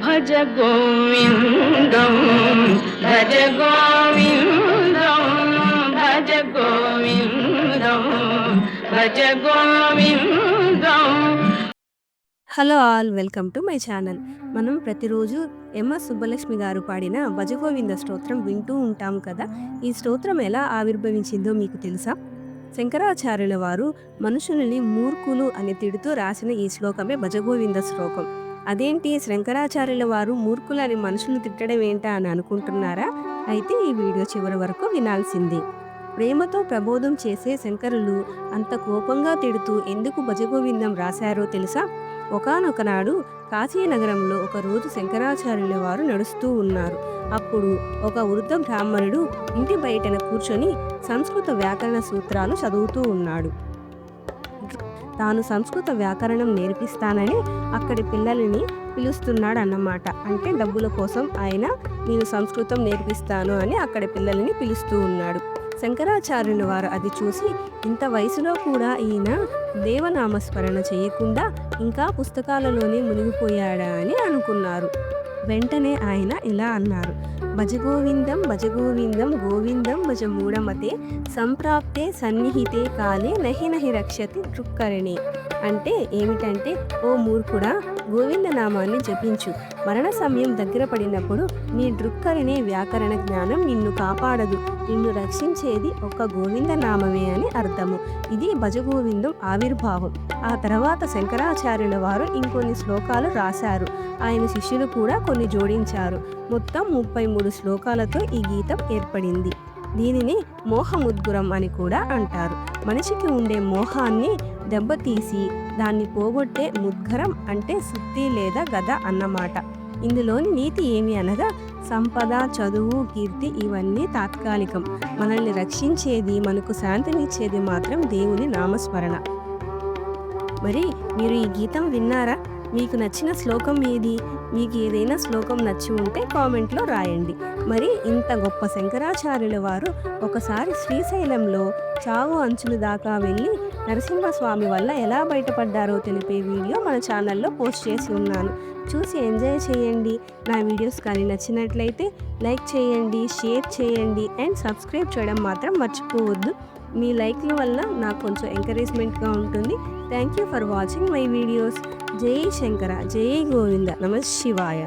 భజ గోవిందం భజ గోవిందం భజ గోవిందం భజ గోవిందం. Hello all, welcome to my channel. మనం ప్రతిరోజు ఎంఎస్ సుబ్బలక్ష్మి గారు పాడిన భజగోవింద స్తోత్రం వింటూ ఉంటాం కదా. ఈ స్తోత్రం ఎలా ఆవిర్భవించిందో మీకు తెలుసా? శంకరాచార్యుల వారు మనుషులని మూర్ఖులు అని తిడుతూ రాసిన ఈ శ్లోకమే భజగోవింద శ్లోకం. అదేంటి, శంకరాచార్యుల వారు మూర్ఖులని మనుషులు తిట్టడం ఏంటా అని అనుకుంటున్నారా? అయితే ఈ వీడియో చివరి వరకు వినాల్సిందే. ప్రేమతో ప్రబోధం చేసే శంకరులు అంత కోపంగా తిడుతూ ఎందుకు భజగోవిందం రాశారో తెలుసా? ఒకానొక నాడు కాశీనగరంలో ఒకరోజు శంకరాచార్యుల వారు నడుస్తూ ఉన్నారు. అప్పుడు ఒక వృద్ధ బ్రాహ్మణుడు ఇంటి బయటన కూర్చొని సంస్కృత వ్యాకరణ సూత్రాలు చదువుతూ ఉన్నాడు. తాను సంస్కృత వ్యాకరణం నేర్పిస్తానని అక్కడి పిల్లలని పిలుస్తున్నాడు అన్నమాట. అంటే డబ్బుల కోసం ఆయన నేను సంస్కృతం నేర్పిస్తాను అని అక్కడి పిల్లలని పిలుస్తూ ఉన్నాడు. శంకరాచార్యుల వారు అది చూసి ఇంత వయసులో కూడా ఈయన దేవనామస్మరణ చేయకుండా ఇంకా పుస్తకాలలోనే మునిగిపోయాడా అని అనుకున్నారు. వెంటనే ఆయన ఇలా అన్నారు: భజగోవిందం భజగోవిందం గోవిందం భజ మూఢమతే సంప్రాప్తే సన్నిహితే కాలే నహి నహి రక్షతి దృక్కరణి. అంటే ఏమిటంటే, ఓ మూర్ఖుడా, గోవింద నామాన్ని జపించు. మరణ సమయం దగ్గర పడినప్పుడు నీ దృక్కరణే వ్యాకరణ జ్ఞానం నిన్ను కాపాడదు. నిన్ను రక్షించేది ఒక్క గోవింద నామమే అని అర్థము. ఇది భజగోవిందం ఆవిర్భావం. ఆ తర్వాత శంకరాచార్యుల వారు ఇంకొన్ని శ్లోకాలు రాశారు. ఆయన శిష్యులు కూడా కొన్ని జోడించారు. మొత్తం 33 శ్లోకాలతో ఈ గీతం ఏర్పడింది. దీనిని మోహముద్గురం అని కూడా అంటారు. మనిషికి ఉండే మోహాన్ని దెబ్బతీసి దాన్ని పోగొట్టే ముద్గరం అంటే సుత్తి లేదా గద అన్నమాట. ఇందులోని నీతి ఏమి అనగా, సంపద, చదువు, కీర్తి ఇవన్నీ తాత్కాలికం. మనల్ని రక్షించేది, మనకు శాంతినిచ్చేది మాత్రం దేవుని నామస్మరణ. మరి మీరు ఈ గీతం విన్నారా? మీకు నచ్చిన శ్లోకం ఏది? మీకు ఏదైనా శ్లోకం నచ్చి ఉంటే కామెంట్లో రాయండి. మరి ఇంత గొప్ప శంకరాచార్యుల వారు ఒకసారి శ్రీశైలంలో చావు అంచుల దాకా వెళ్ళి నరసింహస్వామి వల్ల ఎలా బయటపడ్డారో తెలిపే వీడియో మన ఛానల్లో పోస్ట్ చేసి ఉన్నాను. చూసి ఎంజాయ్ చేయండి. నా వీడియోస్ కానీ నచ్చినట్లయితే లైక్ చేయండి, షేర్ చేయండి అండ్ సబ్స్క్రైబ్ చేయడం మాత్రం మర్చిపోవద్దు. మీ లైక్ల వల్ల నాకు కొంచెం ఎంకరేజ్మెంట్గా ఉంటుంది. Thank you for watching my videos. జై శంకర, జై గోవింద, నమ శివాయ.